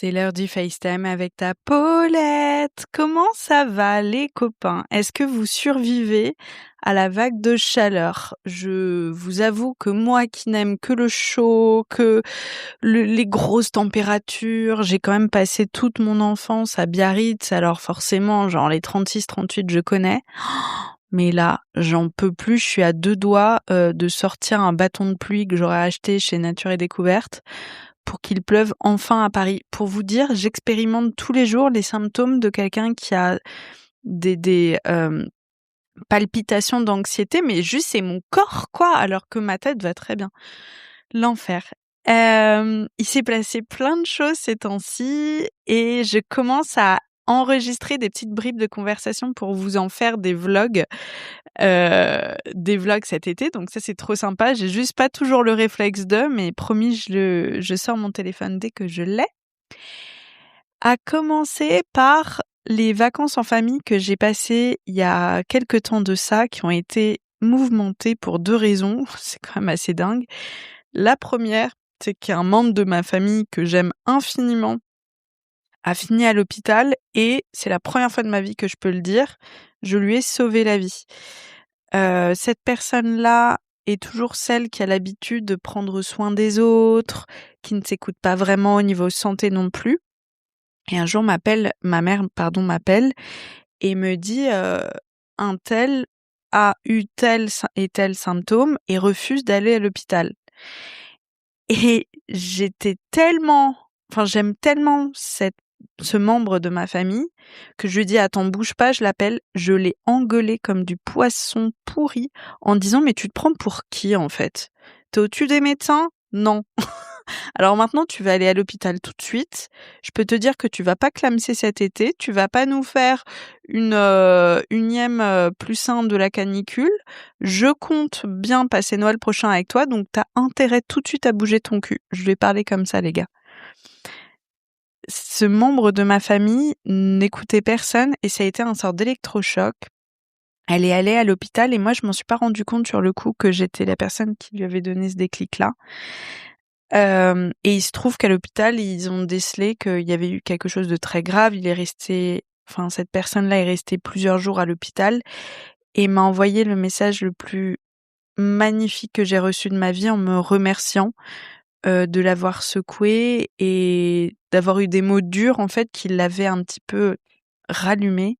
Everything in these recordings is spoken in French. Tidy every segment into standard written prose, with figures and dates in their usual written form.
C'est l'heure du FaceTime avec ta Paulette. Comment ça va les copains? Est-ce que vous survivez à la vague de chaleur? Je vous avoue que moi qui n'aime que le chaud, que les grosses températures, j'ai quand même passé toute mon enfance à Biarritz, alors forcément, genre les 36-38 je connais. Mais là, j'en peux plus, je suis à deux doigts de sortir un bâton de pluie que j'aurais acheté chez Nature et Découverte pour qu'il pleuve enfin à Paris. Pour vous dire, j'expérimente tous les jours les symptômes de quelqu'un qui a des palpitations d'anxiété, mais juste c'est mon corps, quoi, alors que ma tête va très bien. L'enfer. Il s'est passé plein de choses ces temps-ci et je commence à enregistrer des petites bribes de conversation pour vous en faire des vlogs cet été, donc ça c'est trop sympa. J'ai juste pas toujours le réflexe mais promis, je sors mon téléphone dès que je l'ai. À commencer par les vacances en famille que j'ai passées il y a quelque temps de ça, qui ont été mouvementées pour 2 raisons, c'est quand même assez dingue. La première, c'est qu'un membre de ma famille que j'aime infiniment a fini à l'hôpital et c'est la première fois de ma vie que je peux le dire, je lui ai sauvé la vie. Cette personne-là est toujours celle qui a l'habitude de prendre soin des autres, qui ne s'écoute pas vraiment au niveau santé non plus. Et un jour ma mère m'appelle et me dit un tel a eu tel et tel symptôme et refuse d'aller à l'hôpital. Et j'aime tellement ce membre de ma famille que je lui dis attends, bouge pas, je l'appelle. Je l'ai engueulé comme du poisson pourri en disant mais tu te prends pour qui en fait? T'es au-dessus des médecins? Non. Alors maintenant tu vas aller à l'hôpital tout de suite. Je peux te dire que tu vas pas clamser cet été, tu vas pas nous faire une unième plus sain de la canicule. Je compte bien passer Noël prochain avec toi, donc t'as intérêt tout de suite à bouger ton cul. Je vais parler comme ça les gars. Ce membre de ma famille n'écoutait personne et ça a été un sort d'électrochoc. Elle est allée à l'hôpital et moi je m'en suis pas rendu compte sur le coup que j'étais la personne qui lui avait donné ce déclic-là. Et il se trouve qu'à l'hôpital, ils ont décelé qu'il y avait eu quelque chose de très grave. Cette personne-là est restée plusieurs jours à l'hôpital et m'a envoyé le message le plus magnifique que j'ai reçu de ma vie en me remerciant de l'avoir secoué et d'avoir eu des mots durs en fait qui l'avaient un petit peu rallumé.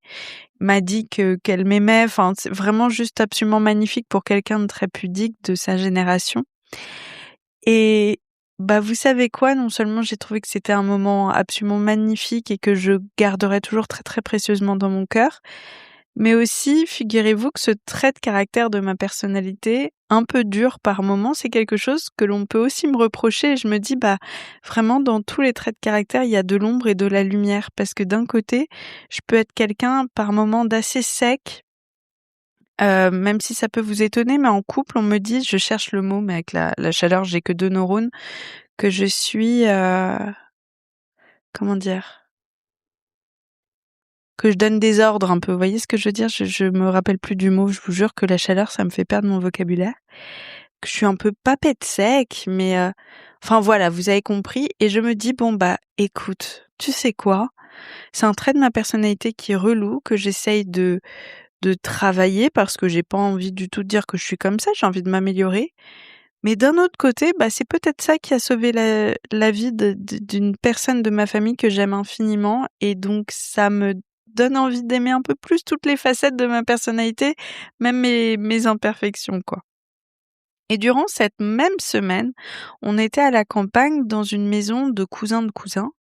M'a dit qu'elle m'aimait, enfin c'est vraiment juste absolument magnifique pour quelqu'un de très pudique de sa génération. Et bah vous savez quoi, non seulement j'ai trouvé que c'était un moment absolument magnifique et que je garderai toujours très très précieusement dans mon cœur, mais aussi, figurez-vous que ce trait de caractère de ma personnalité, un peu dur par moments, c'est quelque chose que l'on peut aussi me reprocher et je me dis, bah, vraiment, dans tous les traits de caractère, il y a de l'ombre et de la lumière parce que d'un côté, je peux être quelqu'un par moments d'assez sec, même si ça peut vous étonner, mais en couple, on me dit, je cherche le mot, mais avec la chaleur, j'ai que 2 neurones, que je suis, comment dire? Que je donne des ordres un peu. Vous voyez ce que je veux dire? Je me rappelle plus du mot. Je vous jure que la chaleur, ça me fait perdre mon vocabulaire. Que je suis un peu papette sec, mais enfin voilà, vous avez compris. Et je me dis bon bah écoute, tu sais quoi? C'est un trait de ma personnalité qui est relou, que j'essaye de travailler parce que j'ai pas envie du tout de dire que je suis comme ça. J'ai envie de m'améliorer. Mais d'un autre côté, bah c'est peut-être ça qui a sauvé la vie d'une personne de ma famille que j'aime infiniment, et donc ça me donne envie d'aimer un peu plus toutes les facettes de ma personnalité, même mes imperfections, quoi. Et durant cette même semaine, on était à la campagne dans une maison de cousins de cousins.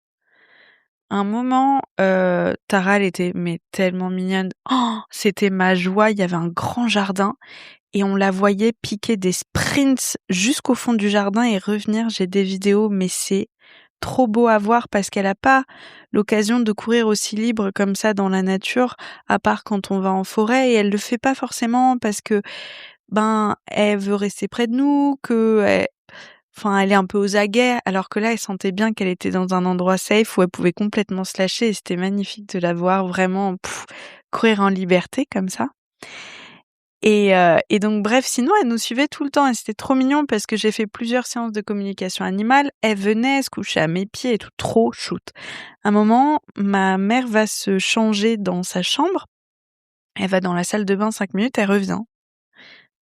Un moment, Tara, elle était mais tellement mignonne. Oh, c'était ma joie, il y avait un grand jardin et on la voyait piquer des sprints jusqu'au fond du jardin et revenir. J'ai des vidéos, mais c'est trop beau à voir parce qu'elle a pas l'occasion de courir aussi libre comme ça dans la nature, à part quand on va en forêt, et elle le fait pas forcément parce que, ben, elle veut rester près de nous, elle est un peu aux aguets, alors que là, elle sentait bien qu'elle était dans un endroit safe où elle pouvait complètement se lâcher et c'était magnifique de la voir vraiment courir en liberté comme ça. Et donc bref, sinon elle nous suivait tout le temps et c'était trop mignon parce que j'ai fait plusieurs séances de communication animale. Elle venait se coucher à mes pieds et tout, trop shoot. À un moment, ma mère va se changer dans sa chambre. Elle va dans la salle de bain 5 minutes, elle revient.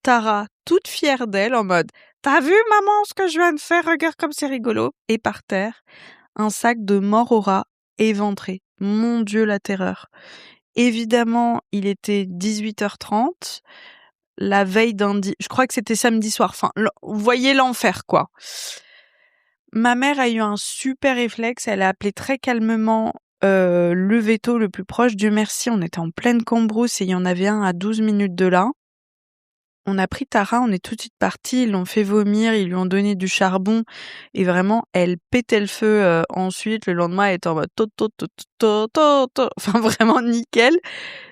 Tara, toute fière d'elle, en mode « T'as vu, maman, ce que je viens de faire? Regarde comme c'est rigolo !» Et par terre, un sac de mort au rat éventré. Mon Dieu, la terreur. Évidemment, il était 18h30, la veille je crois que c'était samedi soir. Enfin, vous voyez l'enfer, quoi. Ma mère a eu un super réflexe. Elle a appelé très calmement le veto le plus proche. Dieu merci, on était en pleine cambrousse et il y en avait un à 12 minutes de là. On a pris Tara, on est tout de suite partis, ils l'ont fait vomir, ils lui ont donné du charbon et vraiment, elle pétait le feu ensuite. Le lendemain, elle était en mode enfin vraiment nickel.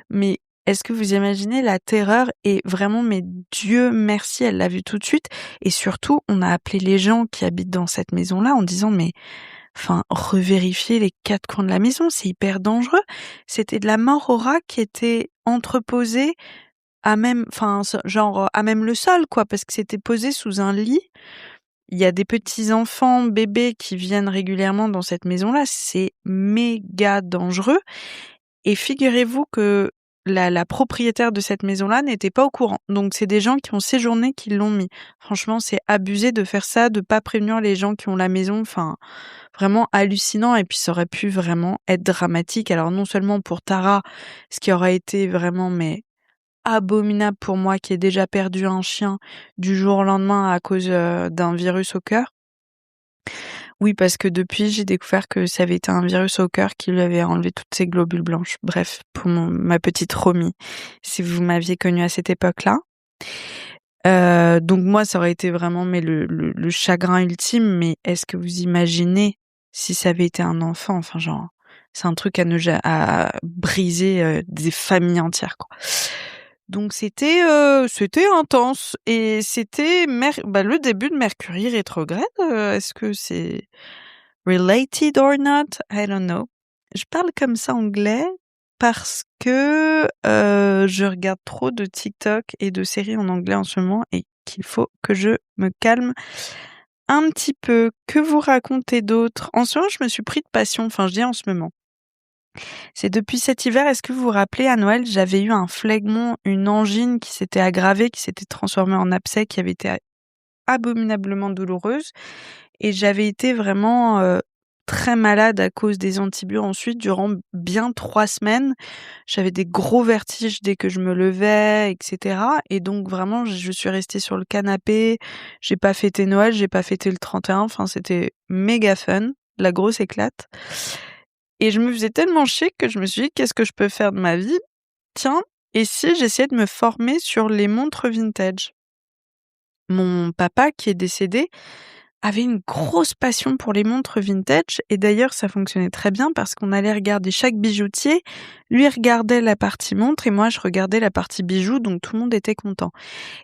Mais est-ce que vous imaginez la terreur? Et vraiment, mais Dieu merci, elle l'a vu tout de suite. Et surtout, on a appelé les gens qui habitent dans cette maison-là en disant mais enfin, revérifier les 4 coins de la maison, c'est hyper dangereux. C'était de la mort au rat qui était entreposée à même, enfin, genre à même le sol, quoi, parce que c'était posé sous un lit. Il y a des petits enfants, bébés qui viennent régulièrement dans cette maison-là. C'est méga dangereux. Et figurez-vous que la propriétaire de cette maison-là n'était pas au courant. Donc c'est des gens qui ont séjourné qui l'ont mis. Franchement, c'est abusé de faire ça, de pas prévenir les gens qui ont la maison. Enfin, vraiment hallucinant. Et puis ça aurait pu vraiment être dramatique. Alors non seulement pour Tara, ce qui aurait été vraiment mais abominable pour moi qui ai déjà perdu un chien du jour au lendemain à cause d'un virus au cœur. Oui, parce que depuis, j'ai découvert que ça avait été un virus au cœur qui lui avait enlevé toutes ses globules blanches. Bref, pour ma petite Romy, si vous m'aviez connue à cette époque-là. Donc moi, ça aurait été vraiment mais le chagrin ultime. Mais est-ce que vous imaginez si ça avait été un enfant? Enfin, genre, c'est un truc à briser des familles entières, quoi. Donc c'était intense et c'était le début de Mercury rétrograde. Est-ce que c'est related or not? I don't know. Je parle comme ça anglais parce que je regarde trop de TikTok et de séries en anglais en ce moment et qu'il faut que je me calme un petit peu. Que vous racontez d'autre? En ce moment, je me suis pris de passion. Enfin, je dis en ce moment. C'est depuis cet hiver, est-ce que vous vous rappelez, à Noël, j'avais eu un phlegmon, une angine qui s'était aggravée, qui s'était transformée en abcès, qui avait été abominablement douloureuse. Et j'avais été vraiment très malade à cause des antibiotiques ensuite durant bien 3 semaines. J'avais des gros vertiges dès que je me levais, etc. Et donc vraiment, je suis restée sur le canapé. J'ai pas fêté Noël, j'ai pas fêté le 31. Enfin, c'était méga fun, la grosse éclate. Et je me faisais tellement chier que je me suis dit, qu'est-ce que je peux faire de ma vie? Tiens, et si j'essayais de me former sur les montres vintage? Mon papa, qui est décédé, avait une grosse passion pour les montres vintage. Et d'ailleurs, ça fonctionnait très bien parce qu'on allait regarder chaque bijoutier. Lui regardait la partie montre et moi, je regardais la partie bijoux. Donc, tout le monde était content.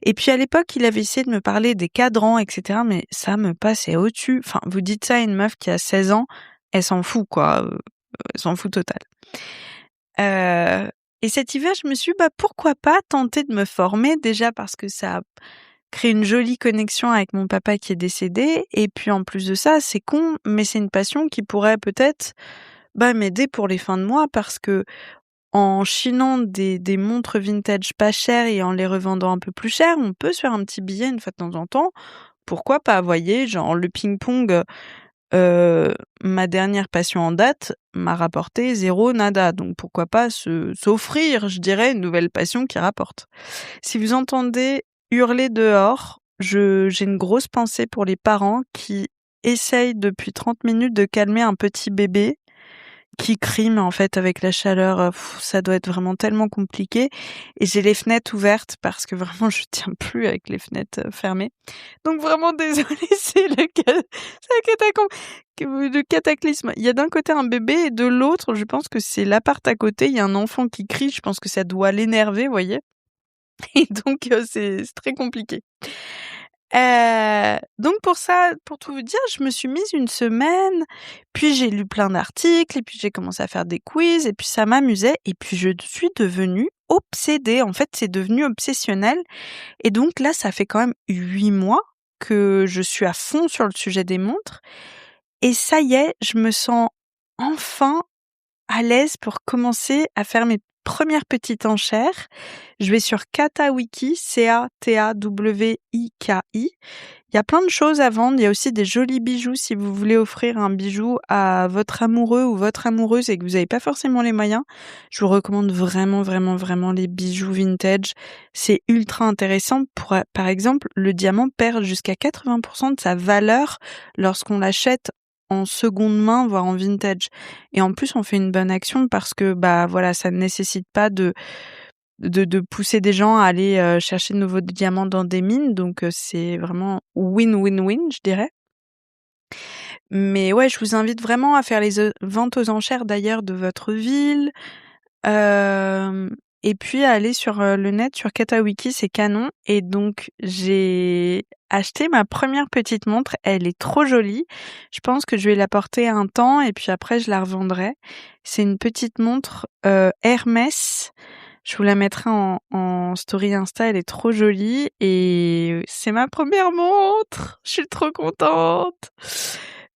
Et puis, à l'époque, il avait essayé de me parler des cadrans, etc. Mais ça me passait au-dessus. Enfin, vous dites ça à une meuf qui a 16 ans, elle s'en fout, quoi. Elle s'en fout total. Et cet hiver, je me suis dit, pourquoi pas tenter de me former, déjà parce que ça a créé une jolie connexion avec mon papa qui est décédé, et puis en plus de ça, c'est con, mais c'est une passion qui pourrait peut-être m'aider pour les fins de mois, parce que en chinant des montres vintage pas chères et en les revendant un peu plus cher, on peut se faire un petit billet une fois de temps en temps. Pourquoi pas, voyez, genre le ping-pong, ma dernière passion en date m'a rapporté 0 nada, donc pourquoi pas s'offrir, je dirais, une nouvelle passion qui rapporte. Si vous entendez hurler dehors, j'ai une grosse pensée pour les parents qui essayent depuis 30 minutes de calmer un petit bébé qui crie, mais en fait avec la chaleur, ça doit être vraiment tellement compliqué. Et j'ai les fenêtres ouvertes parce que vraiment je tiens plus avec les fenêtres fermées. Donc vraiment désolée, c'est le cataclysme. Il y a d'un côté un bébé et de l'autre, je pense que c'est l'appart à côté, il y a un enfant qui crie, je pense que ça doit l'énerver, vous voyez. Et donc c'est très compliqué. Donc pour ça, pour tout vous dire, je me suis mise une semaine, puis j'ai lu plein d'articles, et puis j'ai commencé à faire des quiz, et puis ça m'amusait, et puis je suis devenue obsédée. En fait, c'est devenu obsessionnel. Et donc là, ça fait quand même 8 mois que je suis à fond sur le sujet des montres. Et ça y est, je me sens enfin à l'aise pour commencer à faire mes premières petites enchères. Je vais sur Katawiki, Catawiki. Il y a plein de choses à vendre. Il y a aussi des jolis bijoux si vous voulez offrir un bijou à votre amoureux ou votre amoureuse et que vous n'avez pas forcément les moyens. Je vous recommande vraiment, vraiment, vraiment les bijoux vintage. C'est ultra intéressant. Par exemple, le diamant perd jusqu'à 80% de sa valeur lorsqu'on l'achète en seconde main, voire en vintage. Et en plus, on fait une bonne action parce que, voilà, ça ne nécessite pas de pousser des gens à aller chercher de nouveaux diamants dans des mines. Donc, c'est vraiment win-win-win, je dirais. Mais ouais, je vous invite vraiment à faire les ventes aux enchères d'ailleurs de votre ville. Et puis à aller sur le net, sur Katawiki, c'est canon. Et donc, j'ai acheté ma première petite montre. Elle est trop jolie. Je pense que je vais la porter un temps et puis après, je la revendrai. C'est une petite montre Hermès. Je vous la mettrai en story Insta. Elle est trop jolie et c'est ma première montre. Je suis trop contente.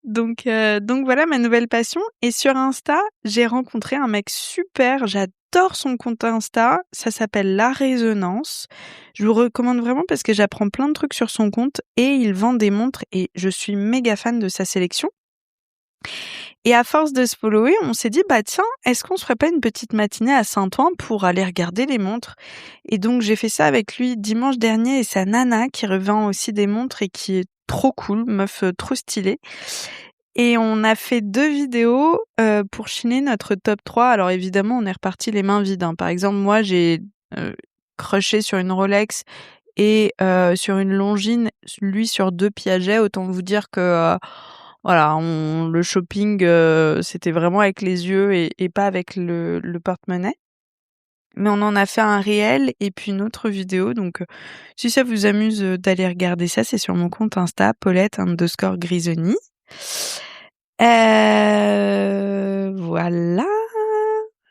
Donc voilà ma nouvelle passion. Et sur Insta, j'ai rencontré un mec super. J'adore son compte Insta. Ça s'appelle La Résonance. Je vous recommande vraiment parce que j'apprends plein de trucs sur son compte et il vend des montres et je suis méga fan de sa sélection. Et à force de se follower, on s'est dit, tiens, est-ce qu'on se ferait pas une petite matinée à Saint-Ouen pour aller regarder les montres? Et donc, j'ai fait ça avec lui dimanche dernier et sa nana qui revend aussi des montres et qui est trop cool, meuf trop stylée. Et on a fait 2 vidéos pour chiner notre top 3. Alors évidemment, on est reparti les mains vides, hein. Par exemple, moi, j'ai crushé sur une Rolex et sur une Longines, lui sur 2 Piaget. Autant vous dire que voilà, le shopping, c'était vraiment avec les yeux et pas avec le porte-monnaie. Mais on en a fait un réel et puis une autre vidéo. Donc, si ça vous amuse d'aller regarder ça, c'est sur mon compte Insta, Paulette_Grisoni. Voilà.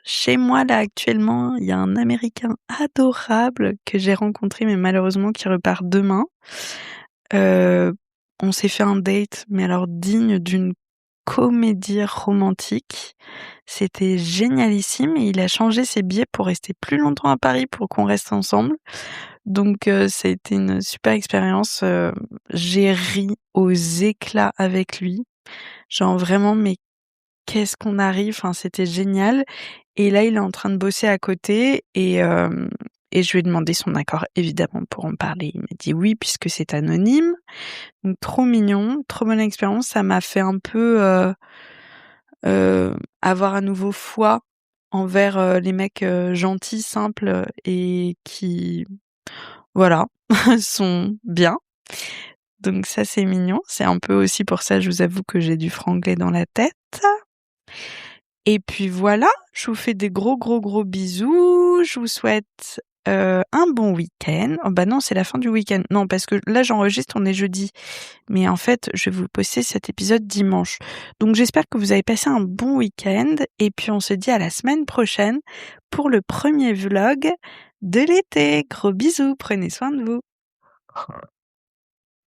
Chez moi, là, actuellement, il y a un Américain adorable que j'ai rencontré, mais malheureusement qui repart demain. On s'est fait un date, mais alors digne d'une comédie romantique. C'était génialissime et il a changé ses billets pour rester plus longtemps à Paris pour qu'on reste ensemble. Donc ça a été une super expérience. J'ai ri aux éclats avec lui. Genre vraiment, mais qu'est-ce qu'on arrive, enfin c'était génial. Et là, il est en train de bosser à côté et je lui ai demandé son accord évidemment pour en parler. Il m'a dit oui puisque c'est anonyme. Donc trop mignon, trop bonne expérience. Ça m'a fait un peu avoir à nouveau foi envers les mecs gentils, simples et qui, voilà, sont bien. Donc ça, c'est mignon. C'est un peu aussi pour ça, je vous avoue, que j'ai du franglais dans la tête. Et puis voilà, je vous fais des gros, gros, gros bisous. Je vous souhaite un bon week-end. Oh non, c'est la fin du week-end. Non, parce que là, j'enregistre, on est jeudi. Mais en fait, je vais vous poster cet épisode dimanche. Donc j'espère que vous avez passé un bon week-end. Et puis on se dit à la semaine prochaine pour le premier vlog de l'été. Gros bisous, prenez soin de vous.